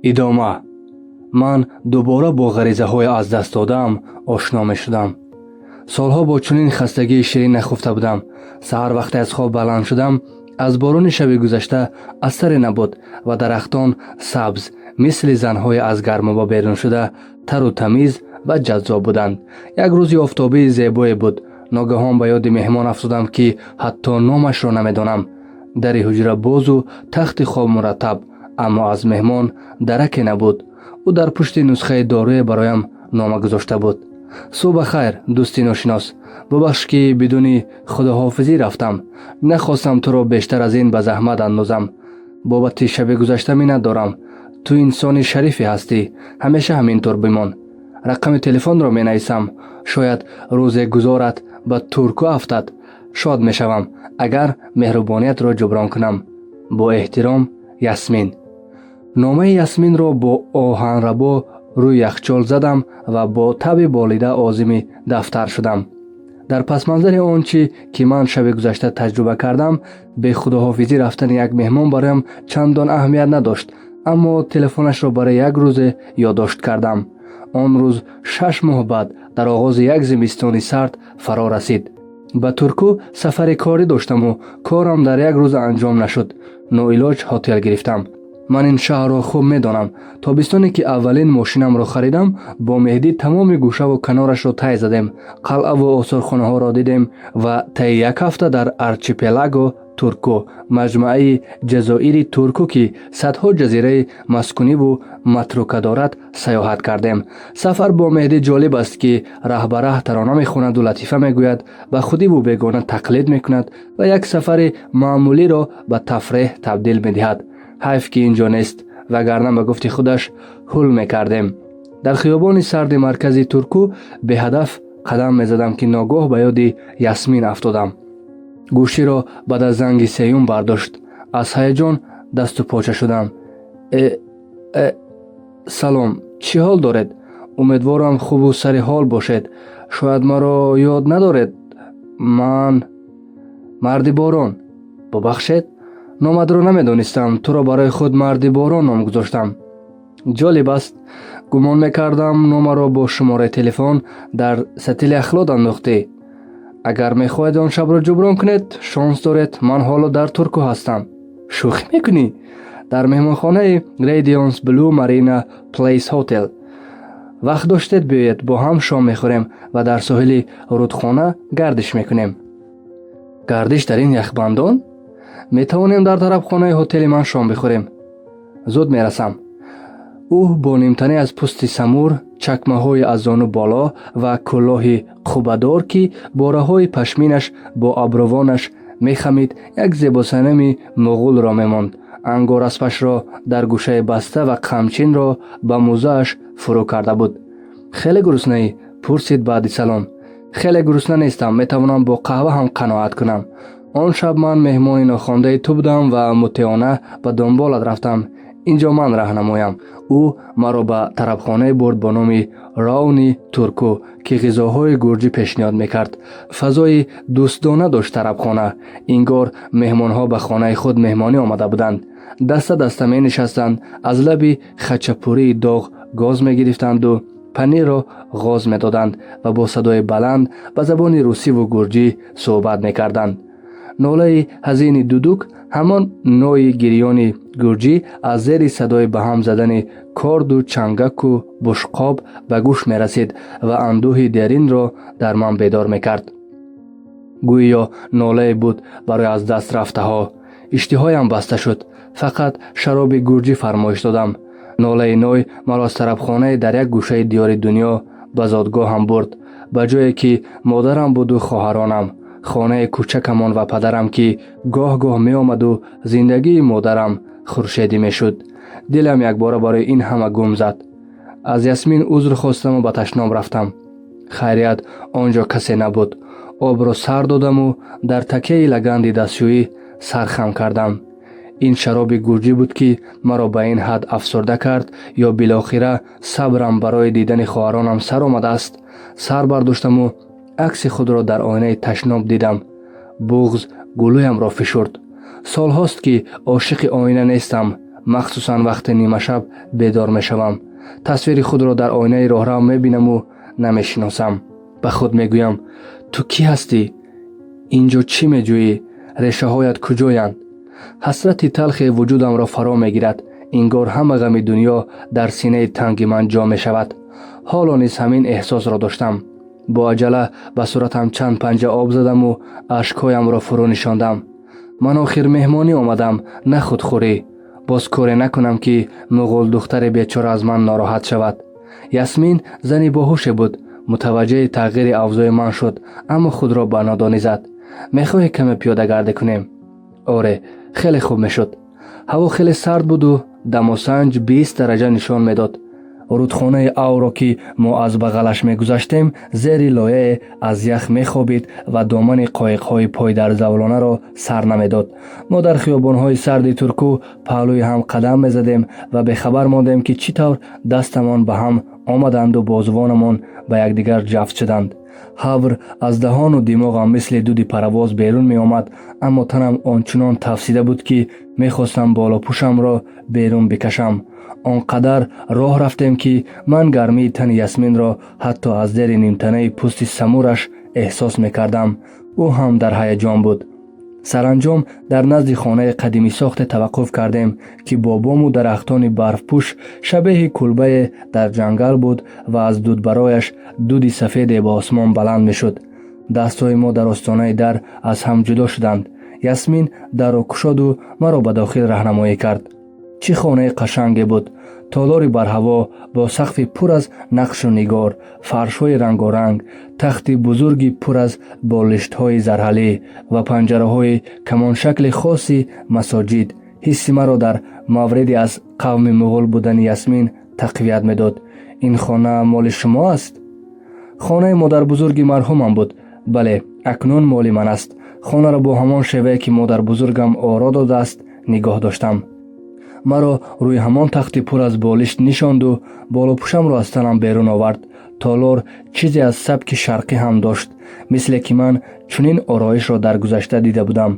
идома. ман дубора бо ғаризаҳои аз даст додаам ошно мешудам. солҳо бо чунин хастагии ширин нахуфта будам. саҳар вақте аз хоб баланд шудам, аз борони шаби гузашта асаре набуд ва дарахтон сабз мисли занҳои аз гармоба берун шуда тару тамиз ва ҷаззоб буданд. як рӯзи офтобии зебое буд. ногаҳон ба ёди меҳмон афзудам, ки ҳатто номашро намедонам. дари ҳуҷра бозу тахти хоб мураттаб, аммо аз меҳмон дараке набуд. ӯ дар пушти нусхаи доруе бароям нома гузошта буд. субҳ хайр, дӯсти ношинос. бубахш, ки бидуни худоҳофизӣ рафтам. нахостам туро бештар аз ин ба заҳмат андозам. бобати шаби гузашта миннат дорам. ту инсони шарифе ҳастӣ. ҳамеша ҳамин тур бимон. рақами телефонро менависам. шояд рӯзе гузорат ба турку афтад. шод мешавам, агар меҳрубониятро ҷуброн кунам. бо эҳтиром, Ясмин. номаи Ясминро бо оҳанрабо рӯи яхчол задам ва бо таби болида озими дафтар шудам. дар пасманзари он чӣ, ки ман шаби гузашта таҷруба кардам, бе худоҳофизӣ рафтани як меҳмон бароям чандон аҳамият надошт, аммо телефонашро барои як рӯзе ёддошт кардам. он рӯз 6 моҳ баъд, дар оғози як зимистони сард фаро расид. ба турку сафари корӣ доштаму корам дар як рӯз анҷом нашуд. ноилоҷ ҳотел гирифтам. ман ин шаҳрро хуб медонам. тобистоне ки аввалин мошинамро харидам, бо Меҳдӣ тамоми гӯшаву канорашро тай задем. қалъаву осорхонаҳоро дидем ва таи як ҳафта дар арчипелаго турку, маҷмӯаи ҷазоири турку, ки садҳо ҷазираи маскуниву матрука дорад, саёҳат кардем. сафар бо Меҳдӣ ҷолиб аст, ки раҳбараҳ тарона мехонаду латифа мегӯяд, ба худиву бегона тақлид мекунад ва як сафари маъмулиро ба тафреҳ табдил медиҳад. ҳайф, ки ин ҷо нест, вагарна ба гуфти худаш ҳул мекардем. дар хиёбони сарди маркази турку беҳадаф қадам мезадам, ки ногоҳ ба ёди Ясмин афтодам. гӯширо баъд аз занги сеюм бардошт. аз ҳаяҷон дасту поча шудам. салом, чӣ ҳол доред? умедворам хубу сари ҳол бошед. шояд маро ёд надоред. ман марди борон. бубахшед, номадро намедонистам. туро барои худ марди борон ном гузоштам. ҷолиб аст. гумон мекардам номаро бо шумораи телефон дар сатили ахлод андохтӣ. агар мехоҳед он шабро ҷуброн кунед, шонс доред, ман ҳоло дар турку ҳастам. шӯхӣ мекунӣ? дар меҳмонхонаи Radiance Blue Marina Place Hotel. вақт доштед биёед, бо ҳам шом мехӯрем ва дар соҳили рудхона гардиш мекунем. гардиш дар ин яхбандон? метавонем дар тарабхонаи ҳотели ман шом бихӯрем. зуд мерасам. ӯ бо нимтанӣ аз пӯсти самур, чакмаҳои аз зону боло ва кӯлоҳи қубадор, ки бораҳои пашминаш бо абрувонаш мехамид, як зебосанами муғулро мемонд. ангораспашро дар гӯшаи баста ва қамчинро ба мӯзааш фурӯ карда буд. хеле гуруснае? пурсид баъди салом. хеле гурусна нестам, метавонам бо қаҳва ҳам қаноат кунам. он шаб ман меҳмони нохондаи ту будам ва мутеона ба донболат рафтам. инҷо ман раҳнамоям. ӯ маро ба тарабхонае бурд бо номи Равни Турку, ки ғизоҳои гурҷӣ пешниҳод мекард. фазои дӯстдона дошт тарабхона. ингор меҳмонҳо ба хонаи худ меҳмонӣ омада буданд. даста даста менишастанд, аз лаби хачапурии доғ гоз мегирифтанду панирро ғоз медоданд ва бо садои баланд ба забони русиву гурҷӣ суҳбат мекарданд. нолаи ҳазини дудук, ҳамон нои гирёни гурҷӣ, аз зери садои ба ҳам задани корду чангаку бушқоб ба гӯш мерасид ва андӯҳи деринро дар ман бедор мекард. гӯё нолае буд барои аз даст рафтаҳо. иштиҳоям баста шуд. фақат шароби гурҷӣ фармоиш додам. нолаи ной маро аз тарабхонае дар як гӯшаи диёри дунё ба зодгоҳам бурд, ба ҷое ки модарам буду хоҳаронам. хонаи кӯчакамон ва падарам, ки гоҳ-гоҳ меомаду зиндагии модарам хуршедӣ мешуд. дилам якбора барои ин ҳама гум зад. аз Ясмин узр хостаму ба ташном рафтам. хайрият, он ҷо касе набуд. обро сар додаму дар такяи лаганди дастшӯӣ сар хам кардам. ин шароби гурҷӣ буд, ки маро ба ин ҳад афсурда кард, ё билохира сабрам барои дидани хоҳаронам сар омадааст. сар бардоштаму акси худро дар оинаи ташноб дидам. буғз гулӯямро фишурд. солҳост, ки ошиқи оина нестам. махсусан вақти нимашаб бедор мешавам. тасвири худро дар оинаи роҳрав мебинаму намешиносам. ба худ мегӯям: ту кӣ ҳастӣ? инҷо чӣ меҷӯӣ? решаҳоят куҷоянд? ҳасрати талхи вуҷудамро фаро мегирад. ингор ҳама ғами дунё дар синаи танги ман ҷо мешавад. ҳоло низ ҳамин эҳсосро доштам. бо аҷала ба суратам чанд панҷа об задаму ашкҳоямро фурӯ нишондам. ман охир меҳмонӣ омадам, на худхӯрӣ. боз коре накунам ки муғул духтари бечора аз ман нороҳат шавад. ясмин зани боҳуше буд. мутаваҷҷеҳи тағйири авзои ман шуд, аммо худро ба нодонӣ зад. мехоҳӣ каме пиёдагардӣ кунем? оре, хеле хуб мешуд. ҳаво хеле сард буду дамосанҷ 20 дараҷа нишон медод. рудхонаи авро ки мо аз бағалаш мегузаштем зери лояе аз ях мехобид ва домани қоиқҳои пойдарзавлонаро сар намедод. мо дар хиёбонҳои сарди турку паҳлӯи ҳам қадам мезадем ва бехабар мондем ки чӣ тавр дастамон ба ҳам омаданду бозувонамон ба якдигар ҷафт шуданд. ҳавр аз даҳону димоғам мисли дуди парвоз берун меомад, аммо танам ончунон тафсида буд ки мехостам болопӯшамро берун бикашам. он қадар роҳ рафтем ки ман гармии тани Ясминро ҳатто аз зери нимтанаи пӯсти самураш эҳсос мекардам. ӯ ҳам дар ҳаяҷон буд. саранҷом дар назди хонаи қадимисохте таваққуф кардем ки бо бому дарахтони барфпӯш шабеҳи кулбае дар ҷангал буд ва аз дудбарояш дуди сафеде ба осмон баланд мешуд. дастҳои мо дар остонаи дар аз ҳам ҷудо шуданд. ясмин дарро кушоду маро ба дохил раҳнамоӣ кард. чӣ хонаи қашанге буд! толори барҳаво бо сақфи пур аз нақшу нигор, фаршҳои рангоранг, тахти бузурги пур аз болиштҳои зарҳалӣ ва панҷараҳои камоншакли хоси масоҷид ҳисси маро дар мавриди аз қавми муғул будани Ясмин тақвият медод. ин хона моли шумо аст? хонаи модарбузурги марҳумам буд. бале, акнун моли ман аст. хонаро бо ҳамон шевае ки модарбузургам оро додааст нигоҳ доштам. маро рӯи ҳамон тахти пур аз болишт нишонду болопӯшамро аз танам берун овард. толор чизе аз сабки шарқӣ ҳам дошт, мисле ки ман чунин ороишро дар гузашта дида будам.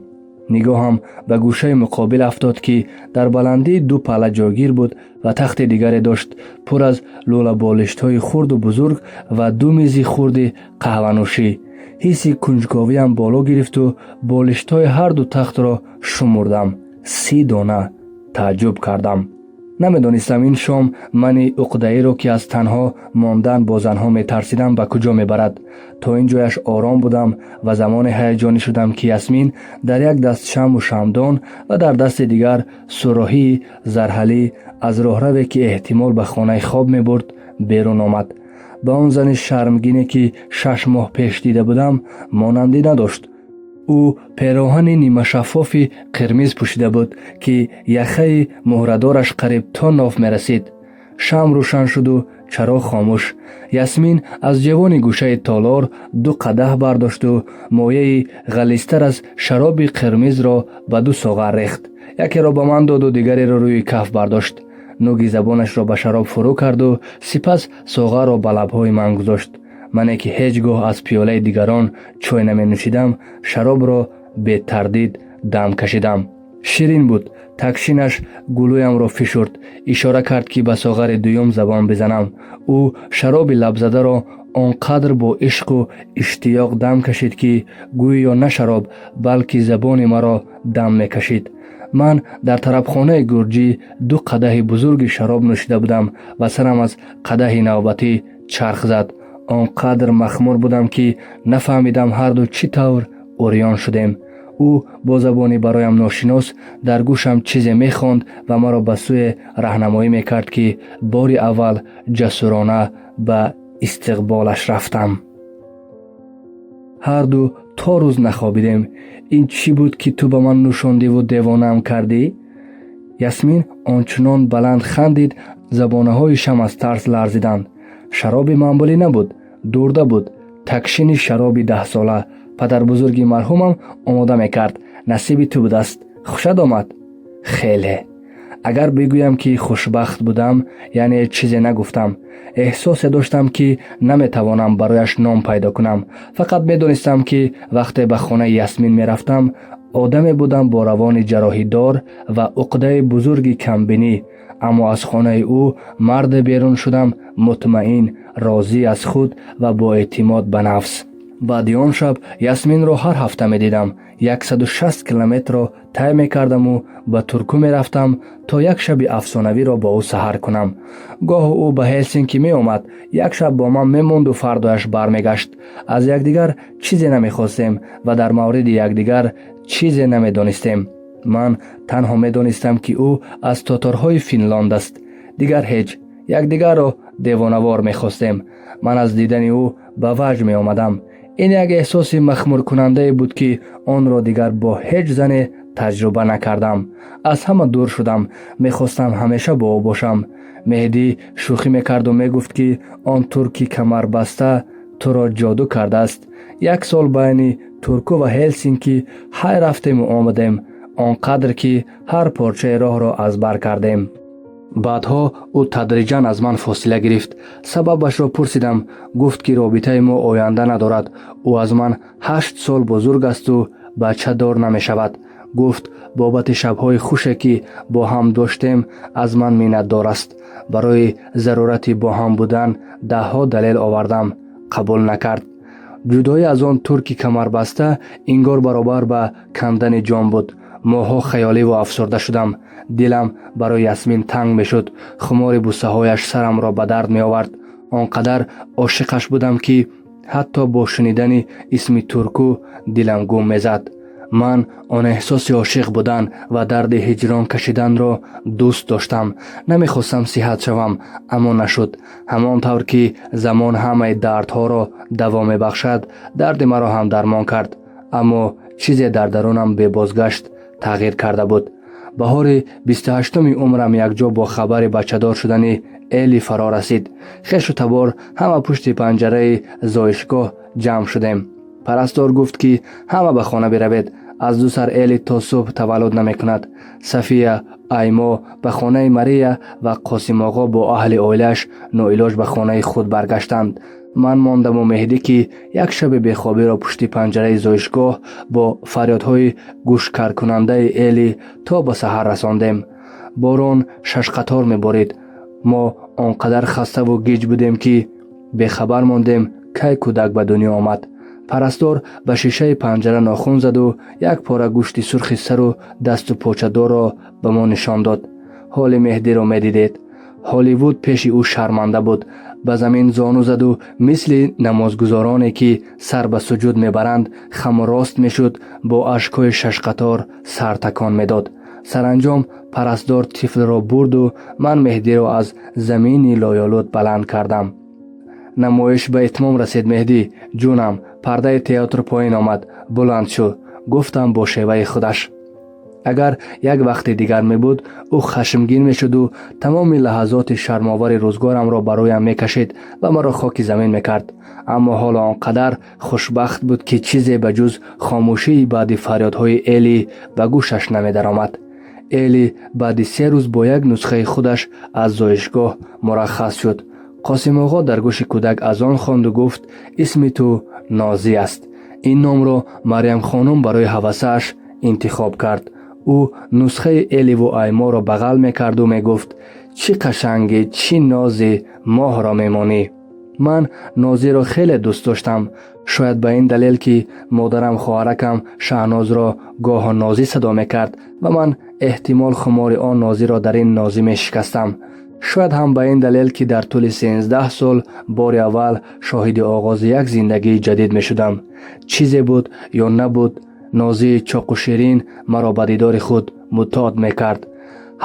нигоҳам ба гӯшаи муқобил афтод ки дар баландии 2 палла ҷойгир буд ва тахти дигаре дошт пур аз лӯлаболиштҳои хурду бузург ва 2 мизи хурди қаҳванӯшӣ. ҳисси кунҷковиям боло гирифту болиштҳои ҳарду тахтро шумурдам. 30 дона. тааҷҷуб кардам. намедонистам ин шом мани уқдаиро ки аз танҳо мондан бо занҳо метарсидам ба куҷо мебарад. то ин ҷояш ором будам ва замоне ҳаяҷонӣ шудам ки Ясмин дар як даст шаму шамдон ва дар дасти дигар суроҳии зарҳалӣ аз роҳраве ки эҳтимол ба хонаи хоб мебурд берун омад. ба он зани шармгине ки 6 моҳ пеш дида будам монандӣ надошт. ӯ пероҳани нимашаффофи қирмиз пӯшида буд ки яхаи муҳрадораш қариб то ноф мерасид. шам рӯшан шуду чароғ хомӯш. ясмин аз ҷавони гӯшаи толор 2 қадаҳ бардошту мояи ғализтар аз шароби қирмизро ба 2 соғар рехт. якеро ба ман доду дигареро рӯи каф бардошт. нӯги забонашро ба шароб фурӯ карду сипас соғарро ба лабҳои ман гузошт. мане ки ҳеҷ гоҳ аз пиёлаи дигарон чой наменӯшидам, шаробро бетардид дам кашидам. ширин буд. такшинаш гулӯямро фишурд. ишора кард ки ба соғари дуюм забон бизанам. ӯ шароби лабзадаро он қадр бо ишқу иштиёқ дам кашид ки гӯё на шароб, балки забони маро дам мекашид. ман дар тарабхонаи гурҷӣ 2 қадаҳи бузурги шароб нӯшида будам ва сарам аз қадаҳи навбатӣ чарх зад. он қадр махмур будам ки нафаҳмидам ҳарду чӣ тавр урён шудем. ӯ бо забони бароям ношинос дар гӯшам чизе мехонд ва маро ба сӯе раҳнамоӣ мекард ки бори аввал ҷасурона ба истиқболаш рафтам. ҳарду то рӯз нахобидем. ин чӣ буд ки ту ба ман нӯшондиву девонаам кардӣ? ясмин ончунон баланд хандид, забонаҳоишам аз тарс ларзиданд. шароби маъмулӣ набуд, дурда буд. такшини шароби 10 сола. падарбузурги марҳумам омода мекард. насиби ту будааст. хушад омад. хеле. агар бигӯям ки хушбахт будам, яъне чизе нагуфтам. эҳсосе доштам ки наметавонам барояш ном пайдо кунам. фақат медонистам ки вақте ба хонаи Ясмин мерафтам, одаме будам бо равони ҷароҳидор ва уқдаи бузурги камбинӣ, аммо аз хонаи ӯ марде берун шудам, мутмаин, розӣ аз худ ва боэътимод ба нафс. баъди он шаб Ясминро ҳар ҳафта медидам. 160 километрро тай мекардаму ба Турку мерафтам, то як шаби афсонавиро бо ӯ саҳар кунам. гоҳу ӯ ба Ҳелсинки меомад, як шаб бо ман мемонду фардояш бармегашт. аз якдигар чизе намехостем ва дар мавриди якдигар чизе намедонистем. ман танҳо медонистам ки ӯ аз тоторҳои Финланд аст. дигар ҳеҷ. якдигарро девонавор мехостем. ман аз дидани ӯ ба ваҷ меомадам. ин як эҳсоси махмуркунандае буд ки онро дигар бо ҳеҷ зане таҷруба накардам. аз ҳама дур шудам. мехостам ҳамеша бо ӯ бошам. Меҳдӣ шӯхӣ мекарду мегуфт ки он турки камарбаста туро ҷоду кардааст. 1 сол байни Турку ва Ҳелсинки ҳай рафтему омадем, он қадр ки ҳар порчаи роҳро аз бар кардем. баъдҳо ӯ тадриҷан аз ман фосила гирифт. сабабашро пурсидам. гуфт ки робитаи мо оянда надорад. ӯ аз ман 8 сол бузург асту бачадор намешавад. гуфт бобати шабҳои хуше ки бо ҳам доштем аз ман миннатдор аст. барои зарурати бо ҳам будан даҳҳо далел овардам. қабул накард. ҷудоӣ аз он турки камарбаста ингор баробар ба кандани ҷон буд. моҳҳо хаёливу афсурда шудам. дилам барои Ясмин танг мешуд. хумори бусаҳояш сарамро ба дард меовард. он қадар ошиқаш будам ки ҳатто бо шунидани исми Турку дилам гум мезад. ман он эҳсоси ошиқ будан ва дарди ҳиҷрон кашиданро дӯст доштам. намехостам сиҳат шавам, аммо нашуд. ҳамон тавр ки замон ҳамаи дардҳоро даво мебахшад, дарди маро ҳам дармон кард. аммо чизе дар дарунам бебозгашт тағйир карда буд. баҳори 28-уми умрам якҷо бо хабари бачадор шудани Эли фаро расид. хешу табор ҳама пушти панҷараи зоишгоҳ ҷамъ шудем. парастор гуфт ки ҳама ба хона биравед. аз ду сар Эли то субҳ таваллуд намекунад. Сафия, Аймо ба хонаи Мария ва Қосимоғо бо аҳли оилааш ноилоҷ ба хонаи худ баргаштанд. ман мондаму Меҳдӣ ки як шаби бехобиро пушти панҷараи зоишгоҳ бо фарёдҳои гӯшкаркунандаи Эли то ба саҳар расондем. борон шашқатор меборид. мо он қадар хаставу гиҷ будем ки бехабар мондем кай кӯдак ба дунё омад. парастор ба шишаи панҷара нохун заду як пора гӯшти сурхи сару дасту почадорро ба мо нишон дод. ҳоли Меҳдиро медидед. ҳолливуд пеши ӯ шарманда буд. ба замин зону заду мисли намозгузороне ки сар ба суҷуд мебаранд хаму рост мешуд, бо ашкҳои шашқатор сар такон медод. саранҷом парастор тифлро бурду ман Меҳдиро аз замини лоёлуд баланд кардам. намоиш ба итмом расид. Меҳдӣ ҷунам, пардаи театр поин омад. буланд шу, гуфтам бо шеваи худаш. агар як вақти дигар мебуд, ӯ хашмгин мешуду тамоми лаҳазоти шармовари рӯзгорамро бароям мекашид ва маро хоки замин мекард. аммо ҳоло он қадар хушбахт буд ки чизе ба ҷуз хомӯшии баъди фарёдҳои Эли ба гӯшаш намедаромад. Эли баъди 3 рӯз бо як нусхаи худаш аз зоишгоҳ мураххас шуд. Қосимоғо дар гӯши кӯдак аз он хонду гуфт: исми ту Нозӣ аст. ин номро Марьямхонум барои ҳавасааш интихоб кард. ӯ нусхаи Эливу Айморо бағал мекарду мегуфт: чӣ қашанги, чӣ нозӣ, моҳро мемонӣ. ман Нозиро хеле дӯст доштам. шояд ба ин далел ки модарам хоҳаракам Шаҳнозро гоҳо Нозӣ садо мекард ва ман эҳтимол хумори он Нозиро дар ин Нозӣ мешикастам. шояд ҳам ба ин далел ки дар тӯли 13 сол бори аввал шоҳиди оғози як зиндагии ҷадид мешудам. чизе буд ё набуд, Нозии чоқу ширин маро ба дидори худ мутоъат мекард.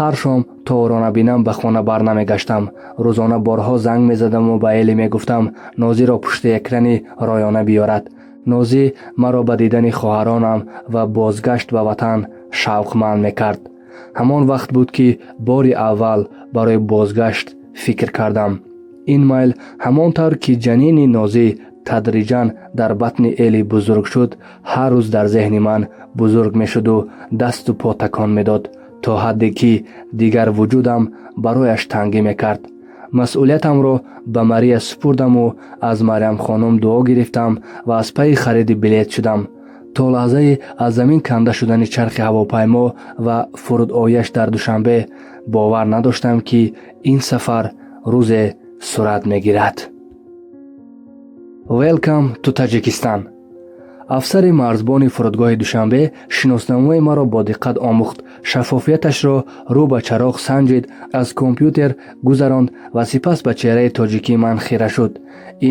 ҳар шом то ӯро набинам ба хона барнамегаштам. рӯзона борҳо занг мезадаму ба Эли мегуфтам Нозиро пушти экрани роёна биёрад. Нозӣ маро ба дидани хоҳаронам ва бозгашт ба ватан шавқманд мекард. ҳамон вақт буд ки бори аввал барои бозгашт фикр кардам. ин майл ҳамон тавр ки ҷанини Нозӣ тадриҷан дар батни Эли бузург шуд, ҳар рӯз дар зеҳни ман бузург мешуду дасту по такон медод, то ҳадде ки дигар вуҷудам барояш тангӣ мекард. масъулиятамро ба Мария супурдаму аз Марьямхонум дуо гирифтам ва аз пайи хариди билет шудам. то лаҳзаи аз замин канда шудани чархи ҳавопаймо ва фуруд ояш дар душанбе бовар надоштам, ки ин сафар рӯзе сурат мегирад. Welcome to Tajikistan. афсари марзбони фурудгоҳи душанбе шиносномаи маро бо диққат омӯхт, шаффофияташро рӯ ба чароғ санҷид, аз компютер гузаронд ва сипас ба чеҳраи тоҷикии ман хира шуд.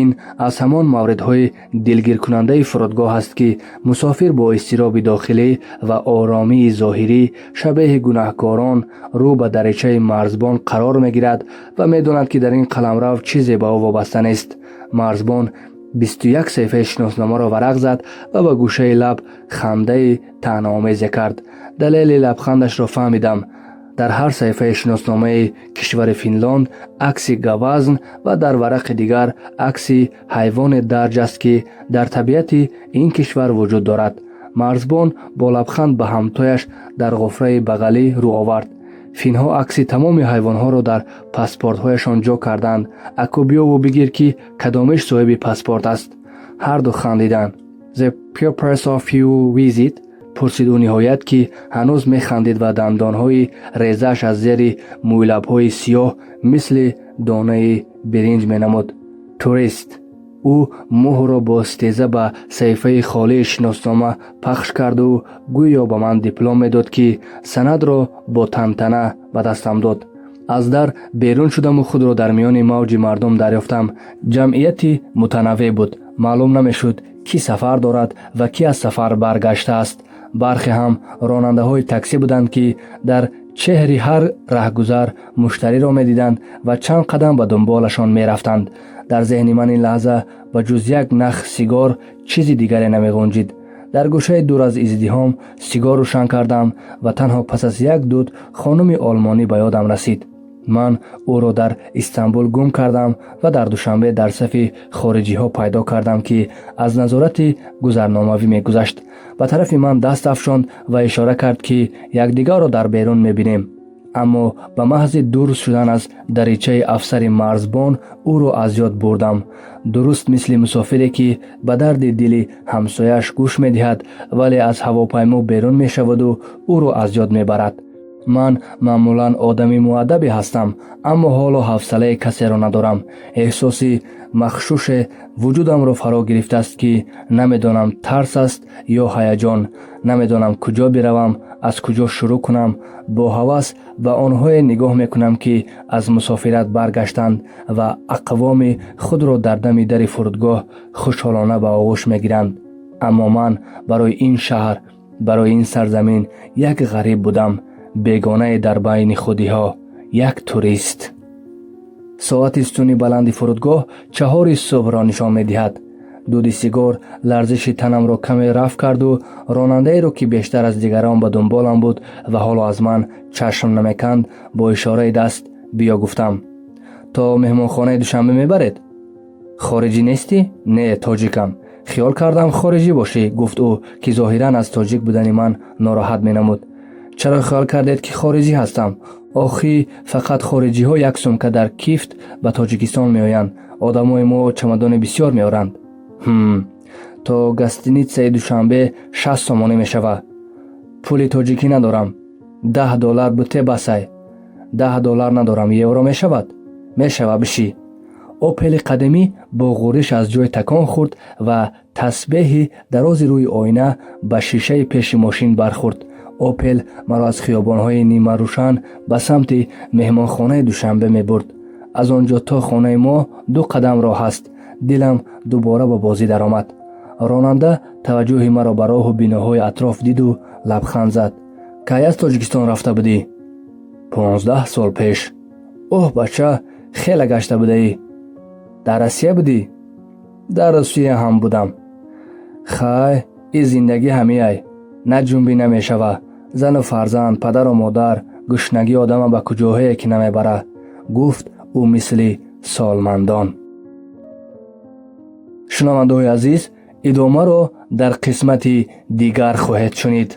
ин аз ҳамон мавридҳои дилгиркунандаи фурудгоҳ аст, ки мусофир бо изтироби дохилӣ ва оромии зоҳирӣ шабеҳи гунаҳкорон рӯ ба даричаи марзбон қарор мегирад ва медонад, ки дар ин қаламрав чизе ба ӯ вобаста нест. Марзбон 21 саҳифаи шиносномаро варақ зад ва ба гӯшаи лаб хандаи таънаомезе кард. далели лабхандашро фаҳмидам. дар ҳар саҳифаи шиносномаи кишвари Финланд акси гавазн ва дар варақи дигар акси ҳайвоне дарҷ аст, ки дар табиати ин кишвар вуҷуд дорад. марзбон бо лабханд ба ҳамтояш дар ғуфраи бағалӣ рӯ овард. финҳо акси тамоми ҳайвонҳоро дар паспортҳояшон ҷо карданд. аку биёву бигир, ки кадомиш соҳиби паспорт аст. ҳарду хандиданд. The purpose of your visit? пурсид ӯ ниҳоят, ки ҳанӯз механдид ва дандонҳои резааш аз зери мӯйлабҳои сиёҳ мисли донаи биринҷ менамуд. Турист. ӯ муҳрро бо истеза ба саҳифаи холии шиноснома пахш карду гӯё ба ман диплом медод, ки санадро бо тантана ба дастам дод. аз дар берун шудаму худро дар миёни мавҷи мардум дарёфтам. ҷамъияти мутанаввеъ буд. маълум намешуд кӣ сафар дорад ва кӣ аз сафар баргаштааст. бархе ҳам ронандаҳои таксӣ буданд, ки дар чеҳри ҳар раҳгузар муштариро медиданд ва чанд қадам ба дунболашон мерафтанд. дар зеҳни ман ин лаҳза ба ҷуз як нах сигор чизи дигаре намеғунҷид. дар гӯшаи дур аз издиҳом сигор рӯшан кардам ва танҳо пас аз як дуд хонуми олмонӣ ба ёдам расид. ман ӯро дар Истанбул гум кардам ва дар душанбе дар сафи хориҷиҳо пайдо кардам, ки аз назорати гузарномавӣ мегузашт. ба тарафи ман даст афшонд ва ишора кард, ки якдигарро дар берун мебинем. аммо ба маҳзи дурст шудан аз даричаи афсари марзбон ӯро аз ёд бурдам. дуруст мисли мусофире, ки ба дарди дили ҳамсояш гӯш медиҳад, вале аз ҳавопаймо берун мешаваду ӯро аз ёд мебарад. ман маъмулан одами муаддабе ҳастам, аммо ҳоло ҳавсалаи касеро надорам. эҳсоси махшуше вуҷудамро фаро гирифтааст, ки намедонам тарс аст ё ҳаяҷон. намедонам куҷо биравам, аз куҷо шурӯъ кунам. бо ҳавас ба онҳое нигоҳ мекунам, ки аз мусофират баргаштанд ва ақвоми худро дар дами дари фурудгоҳ хушҳолона ба оғӯш мегиранд. аммо ман барои ин шаҳр, барои ин сарзамин як ғариб будам, бегонае дар байни худиҳо, як турист. соати стуни баланди фурудгоҳ 4 субҳро нишон медиҳад. дуди сигор ларзиши танамро каме рафъ карду ронандаеро, ки бештар аз дигарон ба дунболам буд ва ҳоло аз ман чашм намеканд, бо ишораи даст биё гуфтам. то меҳмонхонаи душанбе мебаред? хориҷӣ нестӣ? Не, тоҷикам. хиёл кардам хориҷӣ бошӣ, гуфт ӯ, ки зоҳиран аз тоҷик будани ман нороҳат менамуд. чаро хиёл кардед, ки хориҷӣ ҳастам? охи фақат хориҷиҳо як сумка дар кифт ба тоҷикистон меоянд. одамои мо чамадони бисёр меоранд. то гостиницаи душанбе 60 сомонӣ мешавад. пули тоҷикӣ надорам. $10 буте басай. $10 надорам. евро мешавад? мешава, бишӣ. опели қадимӣ бо ғуриш аз ҷой такон хурд ва тасбеҳи дарози рӯи оина ба шишаи пеши мошин бархурд. опел маро аз хиёбонҳои нимарӯшан ба самти меҳмонхонаи душанбе мебурд. аз он ҷо то хонаи мо 2 қадам роҳ аст. дилам дубора ба бозӣ даромад. ронанда таваҷҷӯҳи маро ба роҳу биноҳои атроф диду лабханд зад. кай аз Тоҷикистон рафта будӣ? 15 сол пеш. оҳ бача, хеле гашта будаӣ. дар Россия будӣ? дар Русия ҳам будам. хай, ин зиндагӣ ҳамияй. на ҷунбӣ намешава. зану фарзанд, падару модар, гушнагӣ одама ба куҷоҳое ки намебара, гуфт ӯ мисли солмандон. шунавандаҳои азиз, идомаро дар қисмати дигар хоҳед шунид.